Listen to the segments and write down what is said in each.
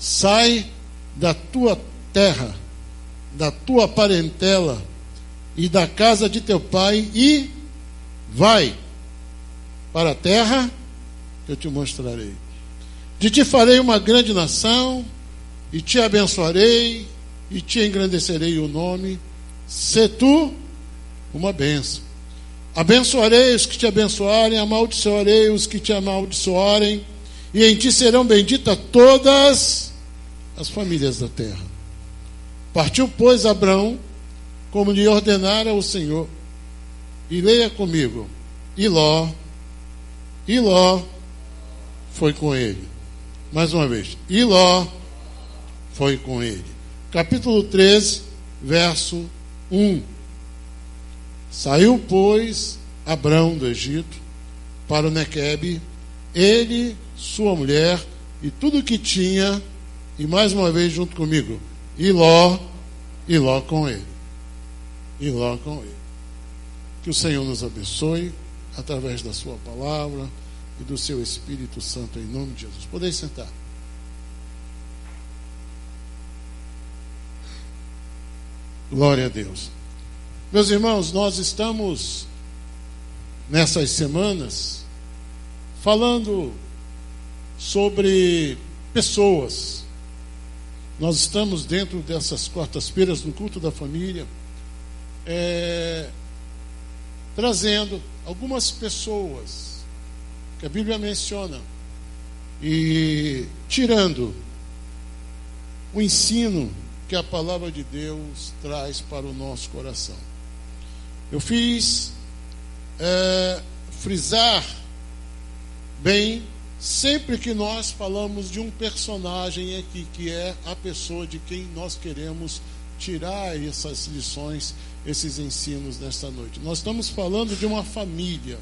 sai da tua terra, da tua parentela e da casa de teu pai e vai para a terra que eu te mostrarei. De ti farei uma grande nação e te abençoarei e te engrandecerei o nome. Sê tu uma bênção. Abençoarei os que te abençoarem, amaldiçoarei os que te amaldiçoarem, e em ti serão benditas todas as famílias da terra. Partiu, pois, Abrão, como lhe ordenara o Senhor, e leia comigo, e Ló foi com ele. Mais uma vez, e Ló foi com ele. Capítulo 13, verso 1. Saiu, pois, Abrão do Egito para o Nequebe, ele, sua mulher e tudo o que tinha, e mais uma vez junto comigo, e Ló com ele. E Ló com ele. Que o Senhor nos abençoe através da sua palavra e do seu Espírito Santo, em nome de Jesus. Podem sentar. Glória a Deus. Meus irmãos, nós estamos nessas semanas falando sobre pessoas. Nós estamos dentro dessas quartas-feiras no culto da família, trazendo algumas pessoas que a Bíblia menciona e tirando o ensino que a palavra de Deus traz para o nosso coração. Eu fiz frisar bem, sempre que nós falamos de um personagem aqui, que é a pessoa de quem nós queremos tirar essas lições, esses ensinos nesta noite. Nós estamos falando de uma família,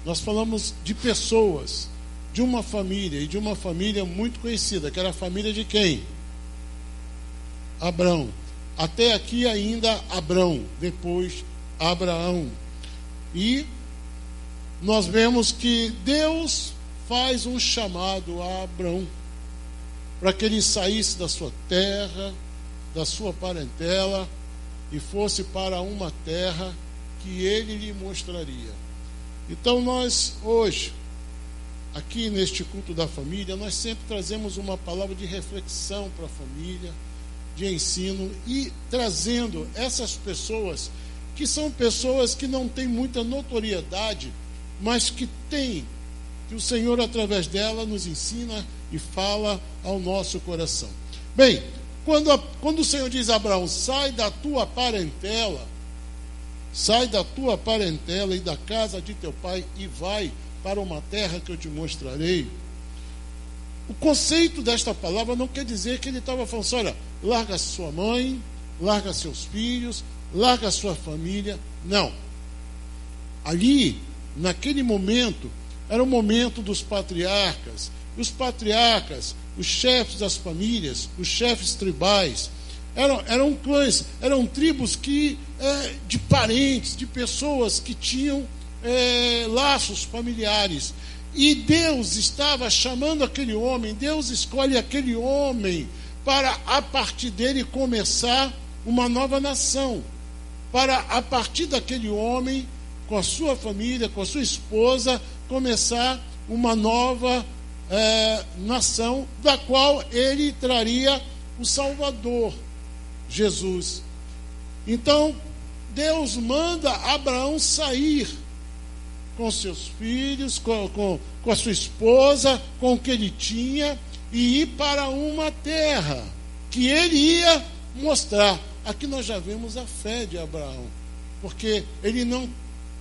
nós falamos de pessoas, de uma família, e de uma família muito conhecida, que era a família de quem? Abrão. Até aqui ainda Abrão, depois Abraão. E nós vemos que Deus faz um chamado a Abrão para que ele saísse da sua terra, da sua parentela e fosse para uma terra que ele lhe mostraria. Então nós hoje, aqui neste culto da família, nós sempre trazemos uma palavra de reflexão para a família, de ensino, e trazendo essas pessoas que são pessoas que não têm muita notoriedade, mas que o Senhor através dela nos ensina e fala ao nosso coração. Bem, quando o Senhor diz a Abraão, sai da tua parentela e da casa de teu pai e vai para uma terra que eu te mostrarei. O conceito desta palavra não quer dizer que ele estava falando assim, olha, larga sua mãe, larga seus filhos, larga sua família. Não. Ali, naquele momento, era o momento dos patriarcas. E os patriarcas, os chefes das famílias, os chefes tribais, eram clãs, eram tribos de parentes, de pessoas que tinham laços familiares. E Deus estava chamando aquele homem, Deus escolhe aquele homem para, a partir dele, começar uma nova nação. Para, a partir daquele homem, com a sua família, com a sua esposa, começar uma nova nação, da qual ele traria o Salvador, Jesus. Então, Deus manda Abraão sair com seus filhos, com a sua esposa, com o que ele tinha, e ir para uma terra que ele ia mostrar. Aqui nós já vemos a fé de Abraão, porque ele não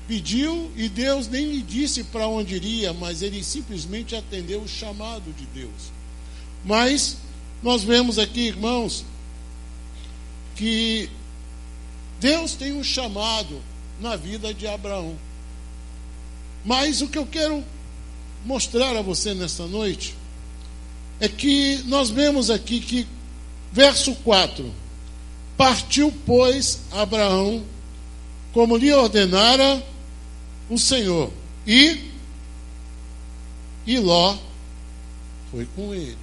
pediu e Deus nem lhe disse para onde iria, mas ele simplesmente atendeu o chamado de Deus. Mas nós vemos aqui, irmãos, que Deus tem um chamado na vida de Abraão. Mas o que eu quero mostrar a você nesta noite é que nós vemos aqui que, verso 4, partiu, pois, Abraão, como lhe ordenara o Senhor, e Ló foi com ele.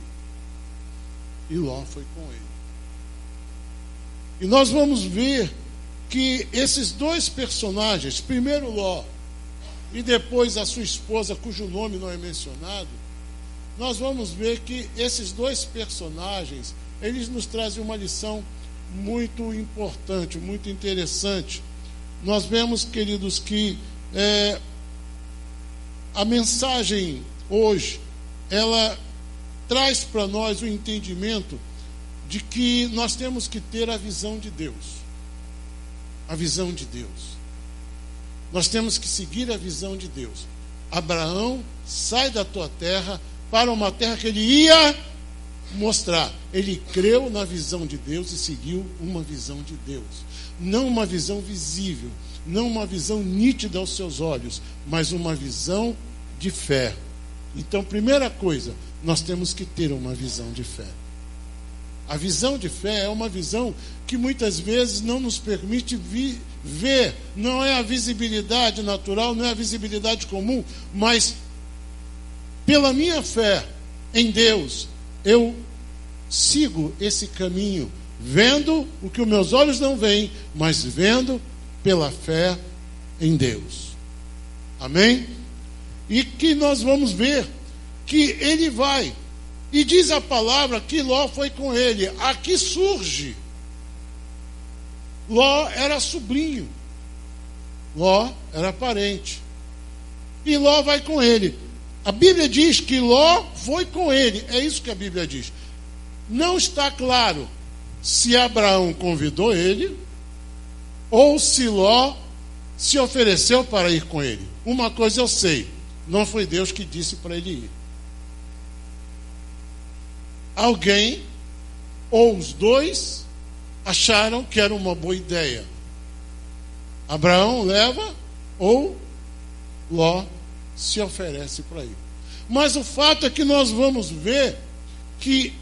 E Ló foi com ele. E nós vamos ver que esses dois personagens, primeiro Ló e depois a sua esposa, cujo nome não é mencionado, nós vamos ver que esses dois personagens, eles nos trazem uma lição muito importante, muito interessante. Nós vemos, queridos, que a mensagem hoje, ela traz para nós o entendimento de que nós temos que ter a visão de Deus. A visão de Deus. Nós temos que seguir a visão de Deus. Abraão, sai da tua terra para uma terra que ele ia mostrar. Ele creu na visão de Deus e seguiu uma visão de Deus. Não uma visão visível, não uma visão nítida aos seus olhos, mas uma visão de fé. Então, primeira coisa, nós temos que ter uma visão de fé. A visão de fé é uma visão que muitas vezes não nos permite ver, não é a visibilidade natural, não é a visibilidade comum, mas pela minha fé em Deus, eu sigo esse caminho, vendo o que os meus olhos não veem, mas vendo pela fé em Deus. Amém? E que nós vamos ver que ele vai. E diz a palavra que Ló foi com ele. Aqui surge. Ló era sobrinho. Ló era parente. E Ló vai com ele. A Bíblia diz que Ló foi com ele. É isso que a Bíblia diz. Não está claro se Abraão convidou ele ou se Ló se ofereceu para ir com ele. Uma coisa eu sei, não foi Deus que disse para ele ir. Alguém, ou os dois, acharam que era uma boa ideia. Abraão leva, ou Ló se oferece para ir. Mas o fato é que nós vamos ver que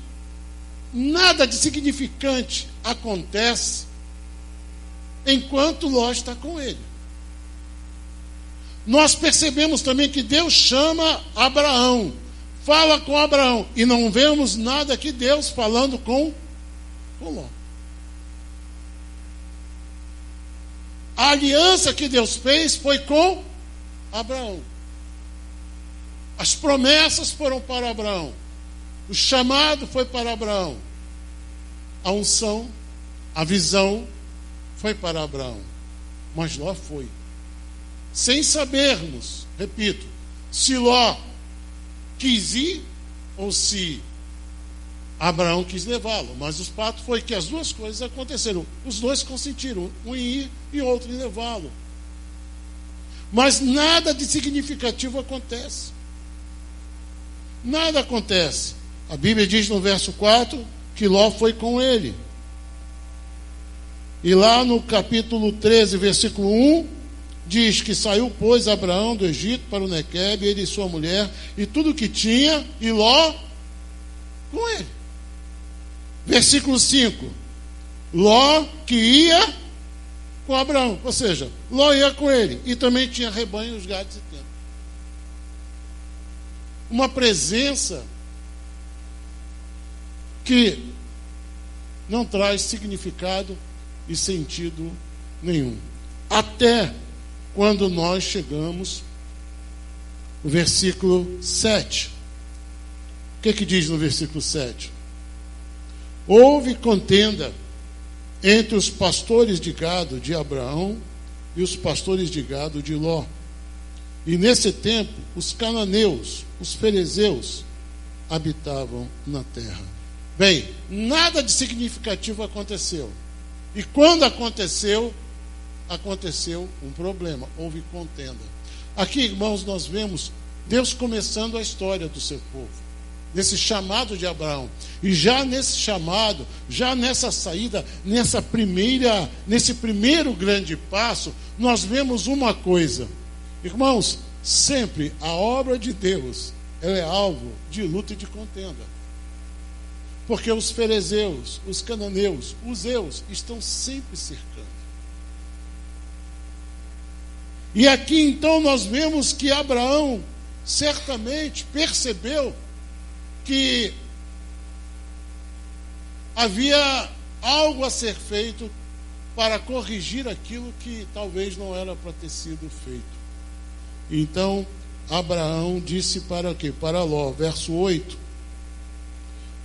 nada de significante acontece enquanto Ló está com ele. Nós percebemos também que Deus chama Abraão, fala com Abraão, e não vemos nada que Deus falando com Ló. A aliança que Deus fez foi com Abraão. As promessas foram para Abraão. O chamado foi para Abraão. A unção, a visão foi para Abraão. Mas Ló foi. Sem sabermos, repito, se Ló quis ir ou se Abraão quis levá-lo. Mas o fato foi que as duas coisas aconteceram. Os dois consentiram, um em ir e outro em levá-lo. Mas nada de significativo acontece. Nada acontece. A Bíblia diz no verso 4 que Ló foi com ele. E lá no capítulo 13, versículo 1, diz que saiu, pois, Abraão do Egito para o Nequebe, ele e sua mulher, e tudo o que tinha, e Ló com ele. Versículo 5, Ló que ia com Abraão, ou seja, Ló ia com ele, e também tinha rebanhos, gados e tendas. Uma presença que não traz significado e sentido nenhum. Até quando nós chegamos no versículo 7. O que diz no versículo 7? Houve contenda entre os pastores de gado de Abraão e os pastores de gado de Ló. E nesse tempo, os cananeus, os ferezeus, habitavam na terra. Bem, nada de significativo aconteceu. E quando aconteceu um problema, houve contenda. Aqui, irmãos, nós vemos Deus começando a história do seu povo, nesse chamado de Abraão. E já nesse chamado, já nessa saída, nesse primeiro grande passo, nós vemos uma coisa. Irmãos, sempre a obra de Deus, ela é alvo de luta e de contenda. Porque os ferezeus, os cananeus, os heus estão sempre cercando. E aqui então nós vemos que Abraão certamente percebeu que havia algo a ser feito para corrigir aquilo que talvez não era para ter sido feito. Então, Abraão disse para o quê? Para Ló, verso 8: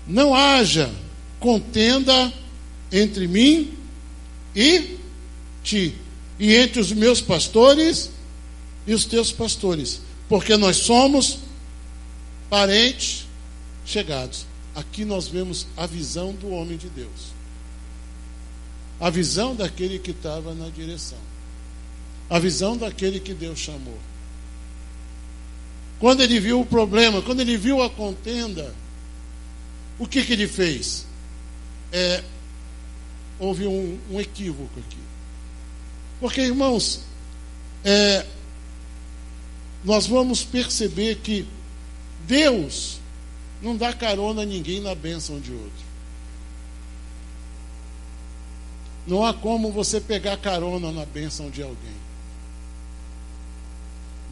não haja contenda entre mim e ti, e entre os meus pastores e os teus pastores, porque nós somos parentes chegados. Aqui nós vemos a visão do homem de Deus, a visão daquele que estava na direção, a visão daquele que Deus chamou. Quando ele viu o problema, quando ele viu a contenda, o que ele fez? Houve um equívoco aqui. Porque, irmãos, nós vamos perceber que Deus não dá carona a ninguém na bênção de outro. Não há como você pegar carona na bênção de alguém.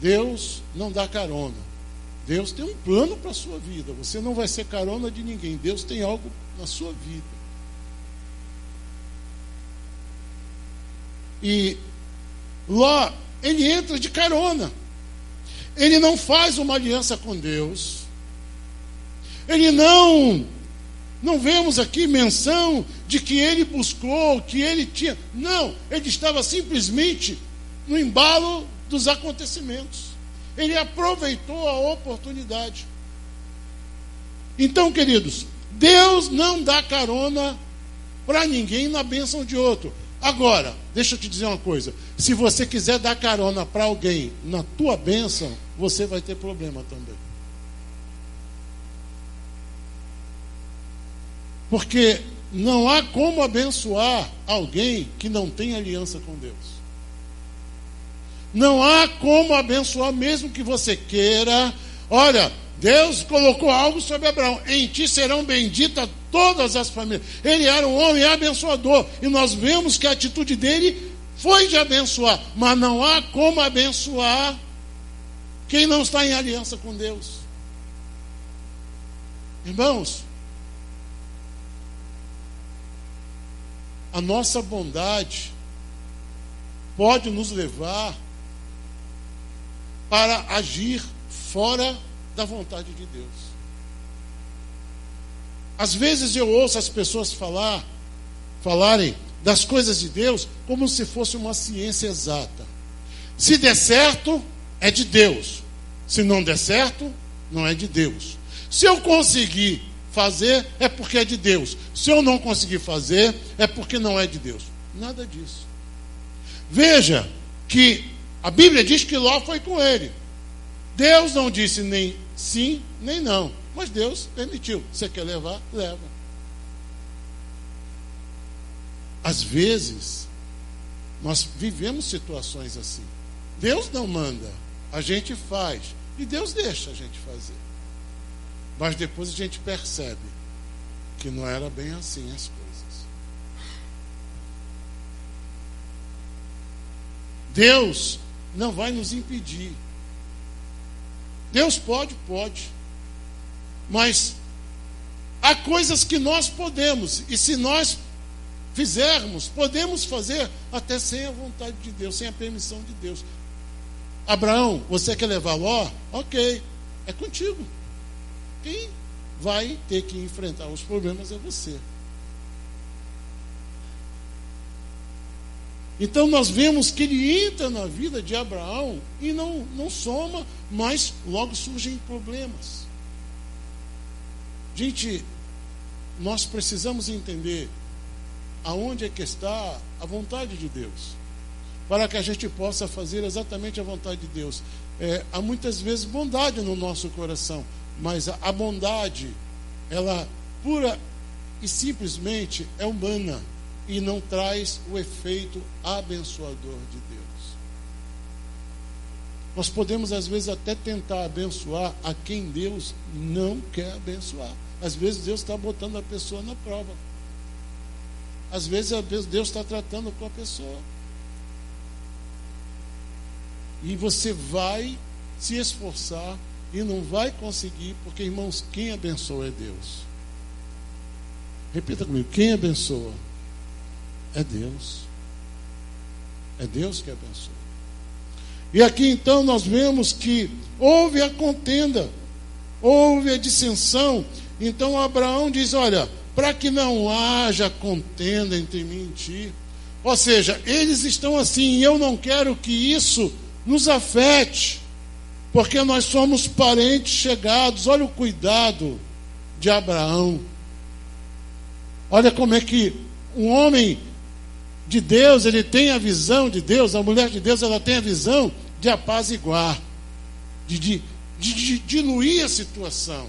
Deus não dá carona. Deus tem um plano para a sua vida. Você não vai ser carona de ninguém. Deus tem algo na sua vida. E Ló, ele entra de carona. Ele não faz uma aliança com Deus. Ele não vemos aqui menção de que ele buscou, que ele tinha. Não, ele estava simplesmente no embalo dos acontecimentos. Ele aproveitou a oportunidade. Então, queridos, Deus não dá carona para ninguém na bênção de outro. Agora, deixa eu te dizer uma coisa: se você quiser dar carona para alguém na tua bênção, você vai ter problema também. Porque não há como abençoar alguém que não tem aliança com Deus. Não há como abençoar, mesmo que você queira. Olha, Deus colocou algo sobre Abraão: em ti serão benditas todas as famílias. Ele era um homem abençoador, e nós vemos que a atitude dele foi de abençoar. Mas não há como abençoar quem não está em aliança com Deus. Irmãos, a nossa bondade pode nos levar para agir fora da vontade de Deus. Às vezes eu ouço as pessoas falarem das coisas de Deus como se fosse uma ciência exata. Se der certo, é de Deus. Se não der certo, não é de Deus. Se eu conseguir fazer, é porque é de Deus. Se eu não conseguir fazer, é porque não é de Deus. Nada disso. Veja que a Bíblia diz que Ló foi com ele. Deus não disse nem sim, nem não. Mas Deus permitiu. Você quer levar? Leva. Às vezes, nós vivemos situações assim. Deus não manda, a gente faz. E Deus deixa a gente fazer. Mas depois a gente percebe que não era bem assim as coisas. Deus não vai nos impedir. Deus pode. Mas há coisas que nós podemos, e se nós fizermos, podemos fazer até sem a vontade de Deus, sem a permissão de Deus. Abraão, você quer levar Ló? Ok, é contigo. Quem vai ter que enfrentar os problemas é você. Então nós vemos que ele entra na vida de Abraão e não soma, mas logo surgem problemas. Gente, nós precisamos entender aonde é que está a vontade de Deus, para que a gente possa fazer exatamente a vontade de Deus. Há muitas vezes bondade no nosso coração, mas a bondade, ela pura e simplesmente é humana e não traz o efeito abençoador de Deus. Nós podemos às vezes até tentar abençoar a quem Deus não quer abençoar. Às vezes Deus está botando a pessoa na prova. Às vezes Deus está tratando com a pessoa. E você vai se esforçar e não vai conseguir, porque, irmãos, quem abençoa é Deus. Repita comigo: quem abençoa? É Deus. É Deus que abençoa. E aqui então nós vemos que houve a contenda, houve a dissensão. Então Abraão diz: olha, para que não haja contenda entre mim e ti. Ou seja, eles estão assim, e eu não quero que isso nos afete, porque nós somos parentes chegados. Olha o cuidado de Abraão. Olha como é que um homem de Deus, ele tem a visão de Deus, a mulher de Deus, ela tem a visão de apaziguar, de diluir a situação,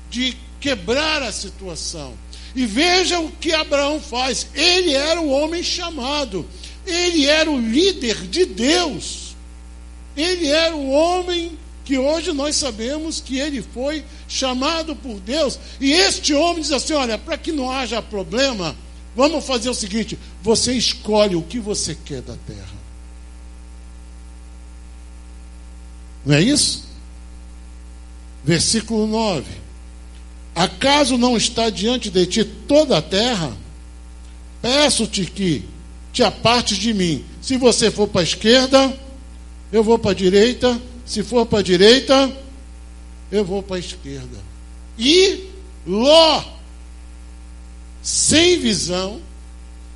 de quebrar a situação. E veja o que Abraão faz. Ele era o homem chamado, ele era o líder de Deus, ele era o homem que hoje nós sabemos que ele foi chamado por Deus. E este homem diz assim: olha, para que não haja problema, vamos fazer o seguinte: você escolhe o que você quer da terra. Não é isso? Versículo 9: acaso não está diante de ti toda a terra? Peço-te que te apartes de mim. Se você for para a esquerda, eu vou para a direita. Se for para a direita, eu vou para a esquerda. E Ló, sem visão,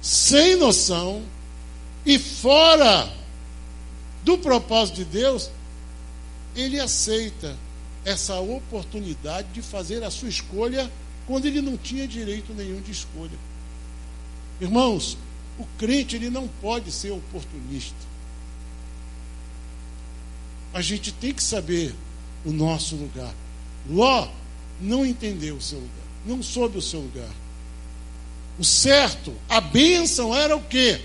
sem noção e fora do propósito de Deus, ele aceita essa oportunidade de fazer a sua escolha quando ele não tinha direito nenhum de escolha. Irmãos, o crente, ele não pode ser oportunista. A gente tem que saber o nosso lugar. Ló não entendeu o seu lugar, não soube o seu lugar. O certo, a bênção era o quê?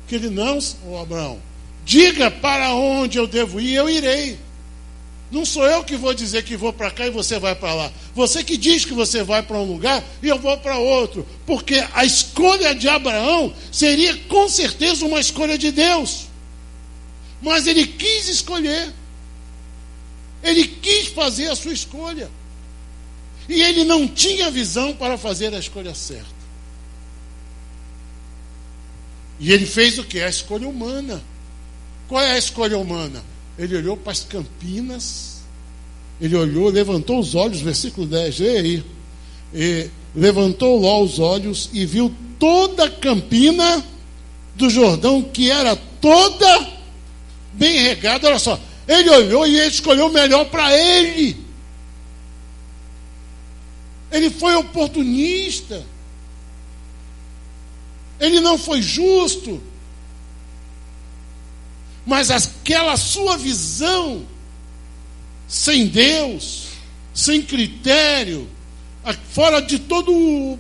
Que ele não, Abraão, diga para onde eu devo ir, eu irei. Não sou eu que vou dizer que vou para cá e você vai para lá. Você que diz que você vai para um lugar e eu vou para outro. Porque a escolha de Abraão seria com certeza uma escolha de Deus. Mas ele quis escolher. Ele quis fazer a sua escolha. E ele não tinha visão para fazer a escolha certa. E ele fez o quê? A escolha humana. Qual é a escolha humana? Ele olhou para as campinas, ele olhou, levantou os olhos, versículo 10, lê aí. E levantou Ló os olhos e viu toda a campina do Jordão, que era toda bem regada. Olha só, ele olhou e ele escolheu o melhor para ele. Ele foi oportunista. Ele não foi justo. Mas aquela sua visão, sem Deus, sem critério, fora de todo o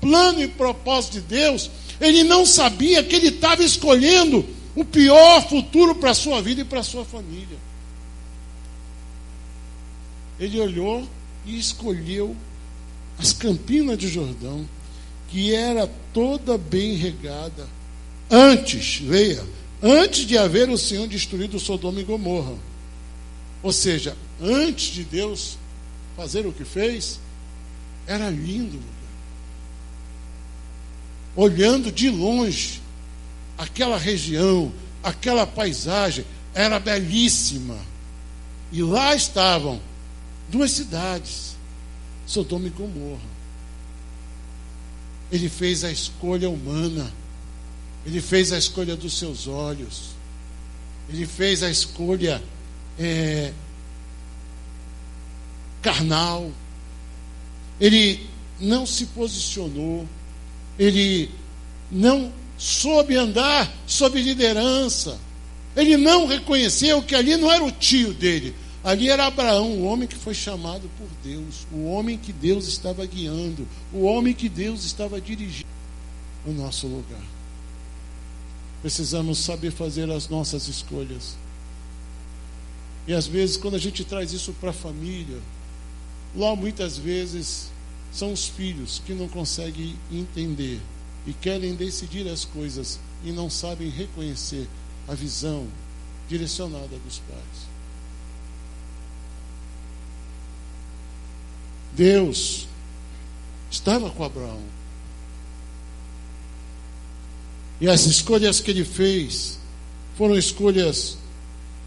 plano e propósito de Deus, ele não sabia que ele estava escolhendo o pior futuro para a sua vida e para a sua família. Ele olhou e escolheu as campinas de Jordão, que era toda bem regada. Antes, leia, antes de haver o Senhor destruído Sodoma e Gomorra. Ou seja, antes de Deus fazer o que fez, era lindo o lugar. Olhando de longe, aquela região, aquela paisagem, era belíssima. E lá estavam duas cidades, Sodoma e Gomorra. Ele fez a escolha humana. Ele fez a escolha dos seus olhos. Ele fez a escolha carnal. Ele não se posicionou. Ele não soube andar sob liderança. Ele não reconheceu que ali não era o tio dele. Ali era Abraão, o homem que foi chamado por Deus. O homem que Deus estava guiando. O homem que Deus estava dirigindo no nosso lugar. Precisamos saber fazer as nossas escolhas. E às vezes, quando a gente traz isso para a família, lá muitas vezes são os filhos que não conseguem entender e querem decidir as coisas e não sabem reconhecer a visão direcionada dos pais. Deus estava com Abraão. E as escolhas que ele fez foram escolhas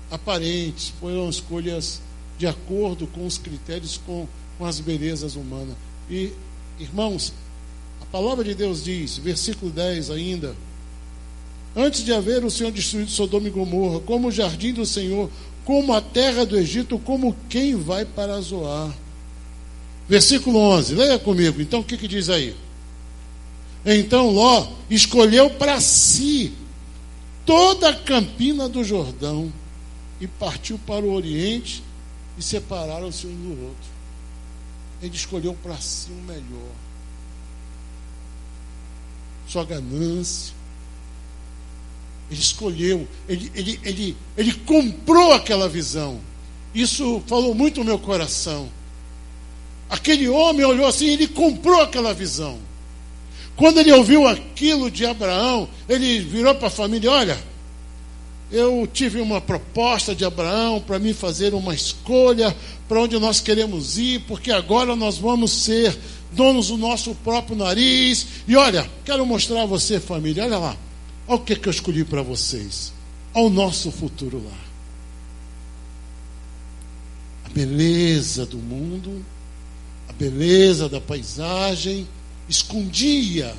aparentes, foram escolhas de acordo com os critérios, com as belezas humanas. E, irmãos, a palavra de Deus diz, versículo 10 ainda: antes de haver o Senhor destruído Sodoma e Gomorra, como o jardim do Senhor, como a terra do Egito, como quem vai para Zoar. Versículo 11, leia comigo. Então o que diz aí? Então Ló escolheu para si toda a campina do Jordão e partiu para o Oriente, e separaram-se um do outro. Ele escolheu para si o melhor. Sua ganância. Ele escolheu, ele comprou aquela visão. Isso falou muito no meu coração. Aquele homem olhou assim, ele comprou aquela visão. Quando ele ouviu aquilo de Abraão, ele virou para a família: olha, eu tive uma proposta de Abraão para mim fazer uma escolha para onde nós queremos ir, porque agora nós vamos ser donos do nosso próprio nariz. E olha, quero mostrar a você, família, olha lá, olha o que eu escolhi para vocês. Olha o nosso futuro lá. A beleza do mundo, a beleza da paisagem, escondia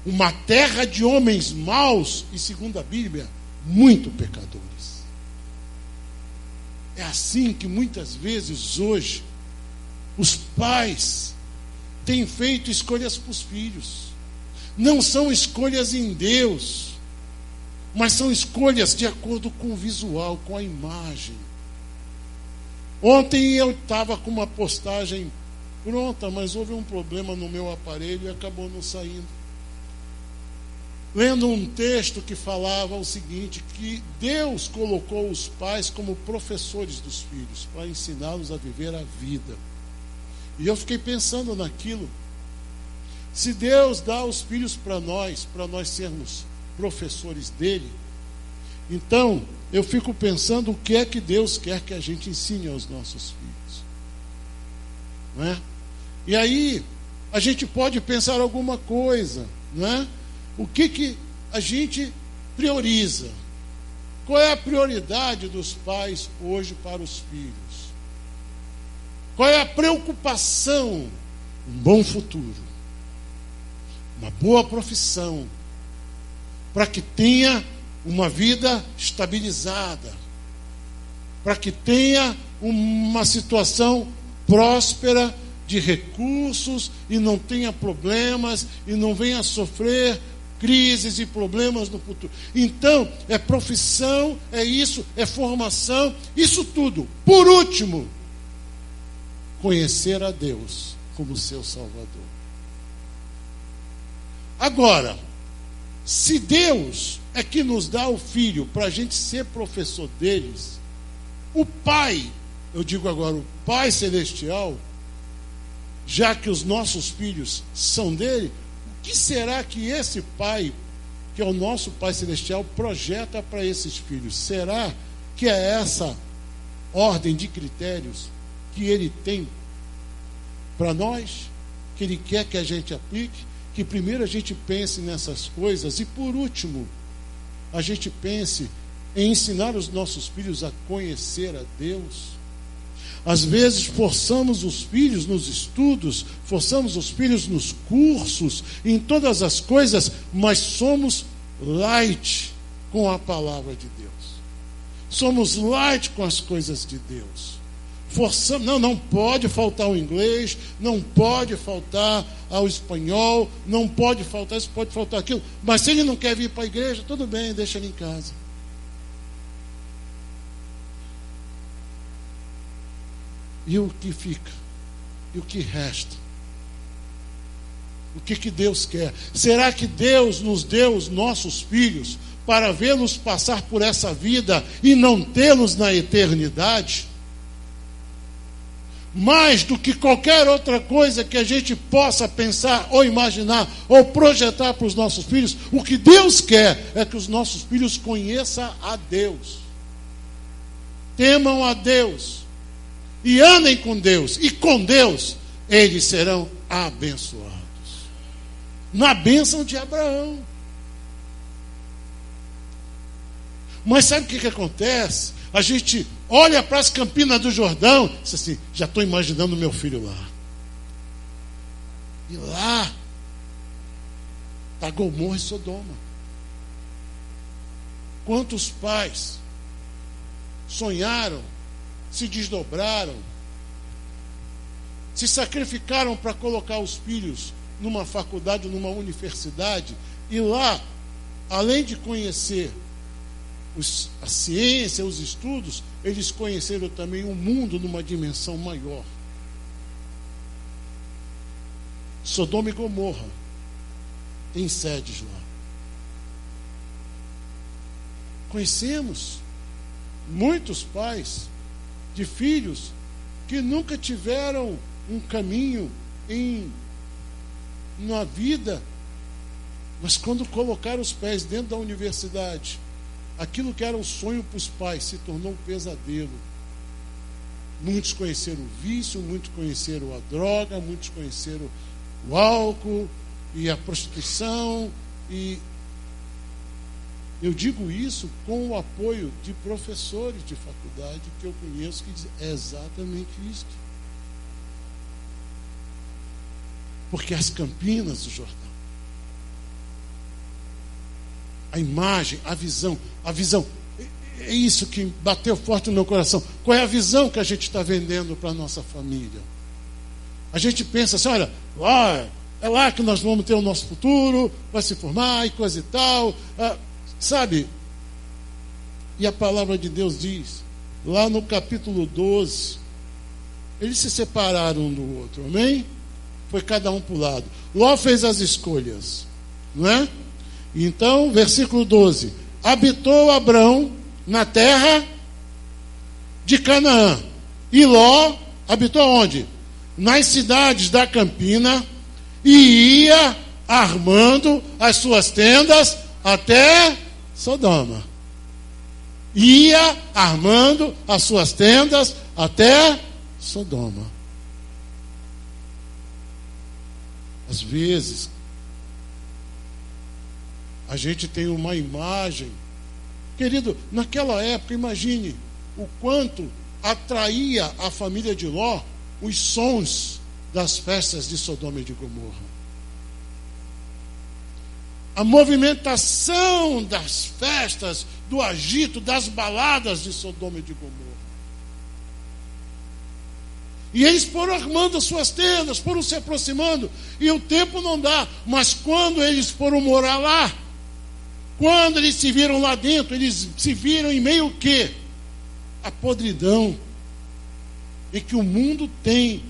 uma terra de homens maus e, segundo a Bíblia, muito pecadores. É assim que muitas vezes hoje os pais têm feito escolhas para os filhos. Não são escolhas em Deus, mas são escolhas de acordo com o visual, com a imagem. Ontem eu estava com uma postagem pronta, mas houve um problema no meu aparelho e acabou não saindo. Lendo um texto que falava o seguinte, que Deus colocou os pais como professores dos filhos, para ensiná-los a viver a vida. E eu fiquei pensando naquilo. Se Deus dá os filhos para nós sermos professores dele, então eu fico pensando o que é que Deus quer que a gente ensine aos nossos filhos. Não é? E aí, a gente pode pensar alguma coisa, não é? O que a gente prioriza? Qual é a prioridade dos pais hoje para os filhos? Qual é a preocupação? Um bom futuro, uma boa profissão, para que tenha uma vida estabilizada, para que tenha uma situação próspera, de recursos, e não tenha problemas, e não venha sofrer crises e problemas no futuro. Então, é profissão, é isso, é formação, isso tudo. Por último, conhecer a Deus como seu Salvador. Agora, se Deus é que nos dá o filho para a gente ser professor deles, o Pai, eu digo agora, o Pai Celestial, já que os nossos filhos são dele, o que será que esse Pai, que é o nosso Pai Celestial, projeta para esses filhos? Será que é essa ordem de critérios que ele tem para nós, que ele quer que a gente aplique? Que primeiro a gente pense nessas coisas e, por último, a gente pense em ensinar os nossos filhos a conhecer a Deus? Às vezes forçamos os filhos nos estudos, forçamos os filhos nos cursos, em todas as coisas, mas somos light com a palavra de Deus. Somos light com as coisas de Deus. Forçamos, não pode faltar o inglês, não pode faltar ao espanhol, não pode faltar isso, pode faltar aquilo. Mas se ele não quer vir para a igreja, tudo bem, deixa ele em casa. E o que fica? E o que resta? O que Deus quer? Será que Deus nos deu os nossos filhos para vê-los passar por essa vida e não tê-los na eternidade? Mais do que qualquer outra coisa que a gente possa pensar ou imaginar ou projetar para os nossos filhos, o que Deus quer é que os nossos filhos conheçam a Deus, temam a Deus e andem com Deus, e com Deus eles serão abençoados. Na bênção de Abraão. Mas sabe o que acontece? A gente olha para as Campinas do Jordão e diz assim, já estou imaginando meu filho lá. E lá está Gomorra e Sodoma. Quantos pais sonharam, se desdobraram, se sacrificaram para colocar os filhos numa faculdade, numa universidade, e lá, além de conhecer a ciência, os estudos, eles conheceram também o mundo numa dimensão maior. Sodoma e Gomorra tem sedes lá. Conhecemos muitos pais de filhos que nunca tiveram um caminho na vida, mas quando colocaram os pés dentro da universidade, aquilo que era um sonho para os pais se tornou um pesadelo. Muitos conheceram o vício, muitos conheceram a droga, muitos conheceram o álcool e a prostituição. E eu digo isso com o apoio de professores de faculdade que eu conheço que dizem, é exatamente isso. Porque as Campinas do Jordão, a imagem, a visão, é isso que bateu forte no meu coração. Qual é a visão que a gente está vendendo para a nossa família? A gente pensa assim, olha, é lá que nós vamos ter o nosso futuro, vai se formar e coisa e tal, sabe? E a palavra de Deus diz, lá no capítulo 12, eles se separaram um do outro, amém? Foi cada um para o lado. Ló fez as escolhas, não é? Então, versículo 12: habitou Abrão na terra de Canaã. E Ló habitou onde? Nas cidades da Campina, e ia armando as suas tendas até Sodoma. Ia armando as suas tendas até Sodoma. Às vezes, a gente tem uma imagem. Querido, naquela época, imagine o quanto atraía a família de Ló os sons das festas de Sodoma e de Gomorra. A movimentação das festas, do agito, das baladas de Sodoma e de Gomorra. E eles foram armando as suas tendas, foram se aproximando, e o tempo não dá. Mas quando eles foram morar lá, quando eles se viram lá dentro, eles se viram em meio ao quê? A podridão e que o mundo tem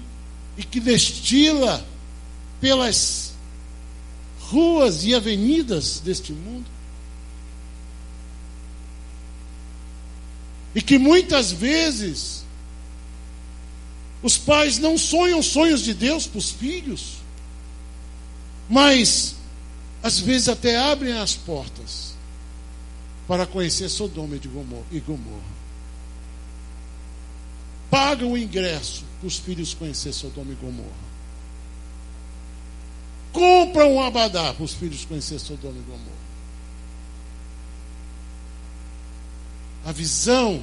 e que destila pelas ruas e avenidas deste mundo. E que muitas vezes os pais não sonham sonhos de Deus para os filhos, mas às vezes até abrem as portas para conhecer Sodoma e Gomorra. Pagam o ingresso para os filhos conhecer Sodoma e Gomorra. Compram um abadá para os filhos conhecer Sodoma e Gomorra. A visão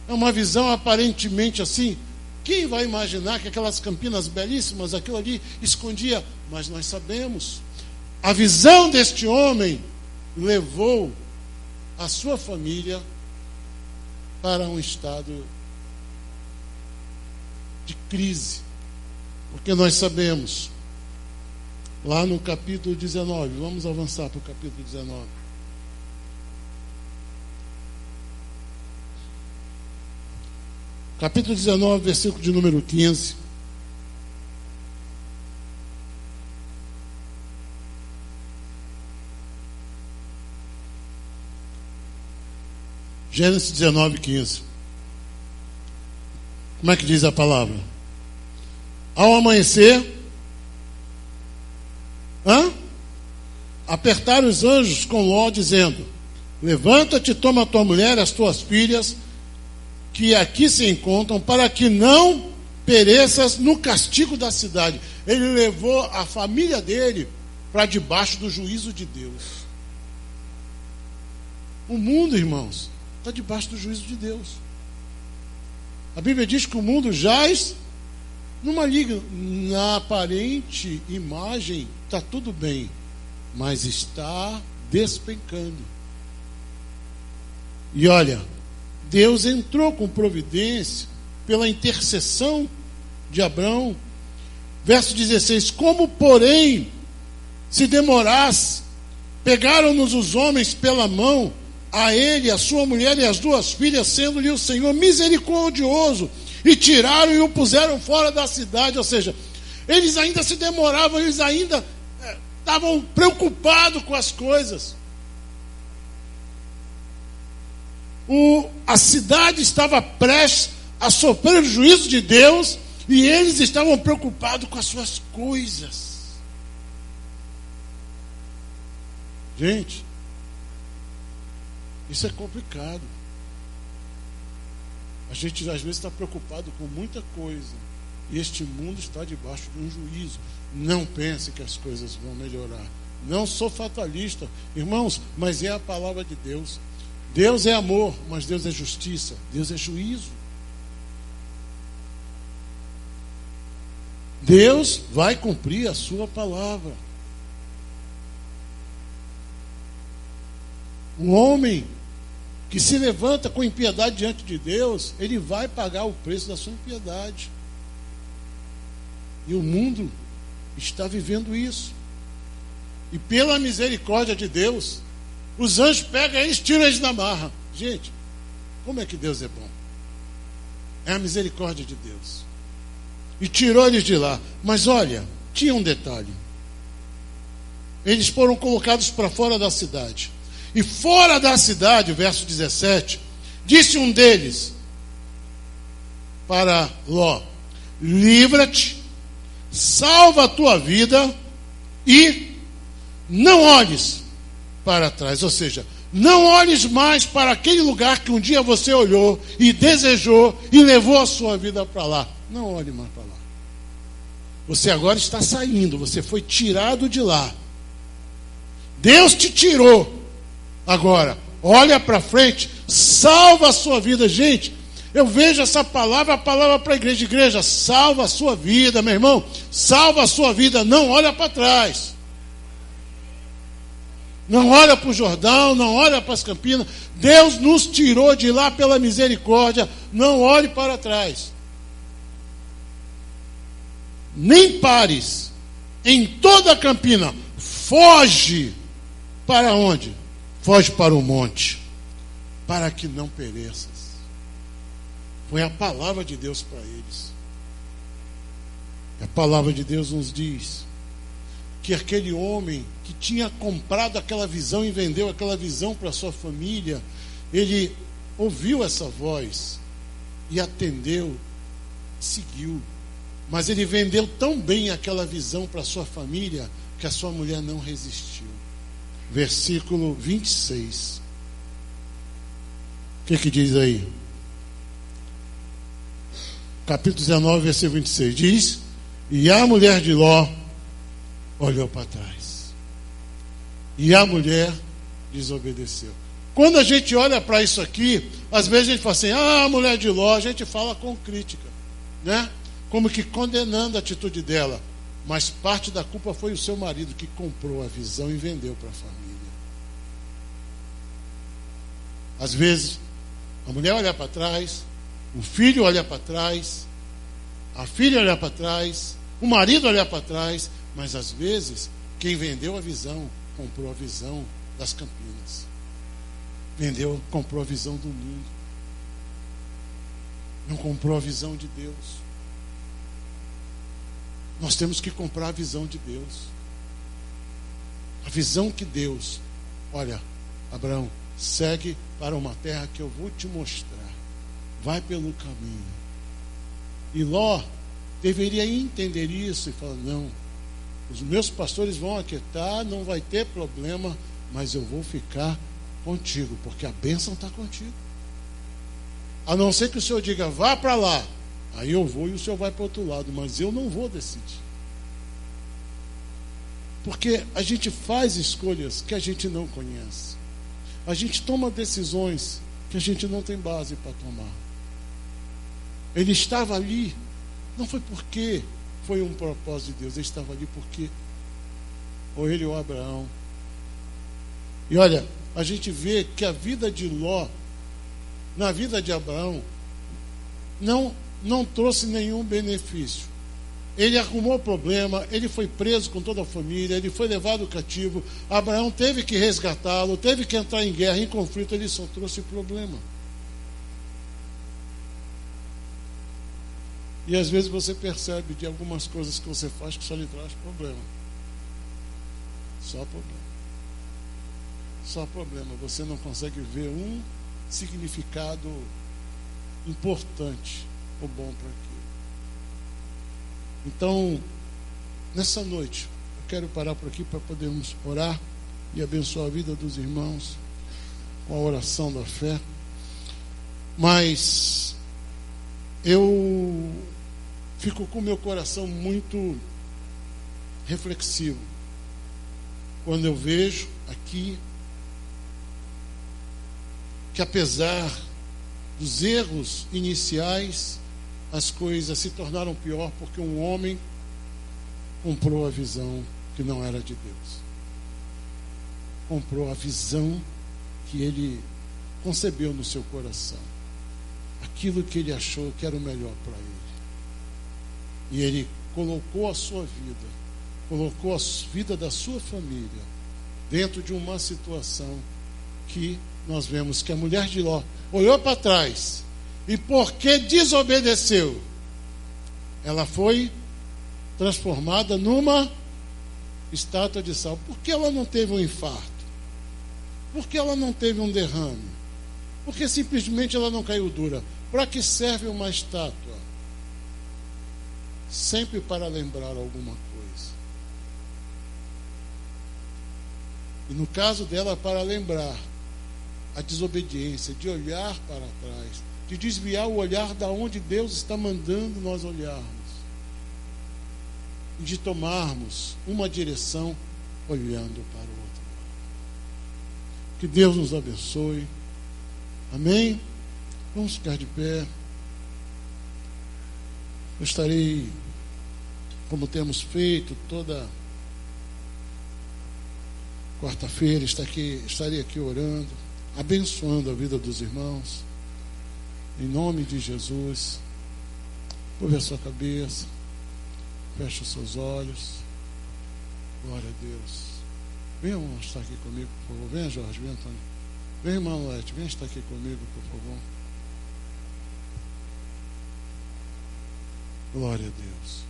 é uma visão aparentemente assim. Quem vai imaginar que aquelas campinas belíssimas, aquilo ali escondia? Mas nós sabemos. A visão deste homem levou a sua família para um estado de crise. Porque nós sabemos, lá no capítulo 19, vamos avançar para o capítulo 19. Capítulo 19, versículo de número 15. Gênesis 19, 15. Como é que diz a palavra? Ao amanhecer, apertaram os anjos com Ló, dizendo: levanta-te, toma a tua mulher, as tuas filhas, que aqui se encontram, para que não pereças no castigo da cidade. Ele levou a família dele para debaixo do juízo de Deus. O mundo, irmãos, está debaixo do juízo de Deus. A Bíblia diz que o mundo jaz no maligno. Na aparente imagem está tudo bem, mas está despencando. E olha, Deus entrou com providência pela intercessão de Abrão. Verso 16: como, porém, se demorasse, pegaram-nos os homens pela mão, a ele, a sua mulher e as duas filhas, sendo-lhe o Senhor misericordioso, e tiraram e o puseram fora da cidade. Ou seja, eles ainda se demoravam, eles ainda estavam preocupados com as coisas. A cidade estava prestes a sofrer o juízo de Deus, e eles estavam preocupados com as suas coisas. Gente, isso é complicado. A gente às vezes está preocupado com muita coisa, e este mundo está debaixo de um juízo. Não pense que as coisas vão melhorar. Não sou fatalista, irmãos, mas é a palavra de Deus. Deus é amor, mas Deus é justiça, Deus é juízo. Deus vai cumprir a sua palavra. Um homem que se levanta com impiedade diante de Deus, ele vai pagar o preço da sua impiedade. E o mundo está vivendo isso. E pela misericórdia de Deus, os anjos pegam eles, tiram eles da marra. Gente, como é que Deus é bom? É a misericórdia de Deus. E tirou eles de lá. Mas olha, tinha um detalhe. Eles foram colocados para fora da cidade. E fora da cidade, verso 17, disse um deles para Ló: livra-te, salva a tua vida e não olhes para trás. Ou seja, não olhes mais para aquele lugar que um dia você olhou e desejou e levou a sua vida para lá. Não olhe mais para lá. Você agora está saindo, você foi tirado de lá. Deus te tirou. Agora, olha para frente, salva a sua vida. Gente, eu vejo essa palavra, a palavra para a igreja. Igreja, salva a sua vida, meu irmão. Salva a sua vida, não olha para trás. Não olha para o Jordão, não olha para as Campinas. Deus nos tirou de lá pela misericórdia. Não olhe para trás. Nem pares em toda a Campina. Foge para onde? Foge para o monte, para que não pereças. Foi a palavra de Deus para eles. A palavra de Deus nos diz que aquele homem que tinha comprado aquela visão e vendeu aquela visão para sua família, ele ouviu essa voz e atendeu, seguiu. Mas ele vendeu tão bem aquela visão para sua família que a sua mulher não resistiu. Versículo 26. O que diz aí? Capítulo 19, versículo 26. Diz: e a mulher de Ló olhou para trás. E a mulher desobedeceu. Quando a gente olha para isso aqui, às vezes a gente fala assim: a mulher de Ló, a gente fala com crítica, né? Como que condenando a atitude dela. Mas parte da culpa foi o seu marido, que comprou a visão e vendeu para a família. Às vezes, a mulher olha para trás, o filho olha para trás, a filha olha para trás, o marido olha para trás, mas às vezes, quem vendeu a visão, comprou a visão das Campinas. Comprou a visão do mundo. Não comprou a visão de Deus. Nós temos que comprar a visão de Deus. A visão que Deus, olha, Abraão, segue para uma terra que eu vou te mostrar. Vai pelo caminho. E Ló deveria entender isso e falar: não, os meus pastores vão aquietar, não vai ter problema, mas eu vou ficar contigo, porque a bênção está contigo. A não ser que o Senhor diga: vá para lá. Aí eu vou e o Senhor vai para o outro lado, mas eu não vou decidir. Porque a gente faz escolhas que a gente não conhece. A gente toma decisões que a gente não tem base para tomar. Ele estava ali, não foi porque foi um propósito de Deus, ele estava ali porque ou ele ou Abraão. E olha, a gente vê que a vida de Ló, na vida de Abraão, não trouxe nenhum benefício. Ele arrumou problema, ele foi preso com toda a família, ele foi levado cativo. Abraão teve que resgatá-lo, teve que entrar em guerra, em conflito, ele só trouxe problema. E às vezes você percebe de algumas coisas que você faz que só lhe traz problema. Só problema. Só problema. Você não consegue ver um significado importante ou bom para aquilo. Então, nessa noite, eu quero parar por aqui para podermos orar e abençoar a vida dos irmãos com a oração da fé. Mas eu fico com o meu coração muito reflexivo quando eu vejo aqui que, apesar dos erros iniciais, as coisas se tornaram pior porque um homem comprou a visão que não era de Deus. Comprou a visão que ele concebeu no seu coração. Aquilo que ele achou que era o melhor para ele. E ele colocou a sua vida, colocou a vida da sua família dentro de uma situação que nós vemos que a mulher de Ló olhou para trás e porque desobedeceu, ela foi transformada numa estátua de sal. Por que ela não teve um infarto? Por que ela não teve um derrame? Porque simplesmente ela não caiu dura. Para que serve uma estátua? Sempre para lembrar alguma coisa. E no caso dela, para lembrar a desobediência, de olhar para trás, de desviar o olhar da onde Deus está mandando nós olharmos, e de tomarmos uma direção olhando para o outro lado. Que Deus nos abençoe. Amém? Vamos ficar de pé. Eu estarei, como temos feito toda quarta-feira, estarei aqui orando, abençoando a vida dos irmãos. Em nome de Jesus. Curve a sua cabeça. Feche os seus olhos. Glória a Deus. Venha estar aqui comigo, por favor. Venha, Jorge. Venha, Antônio. Venha, irmão Lete. Venha estar aqui comigo, por favor. Glória a Deus.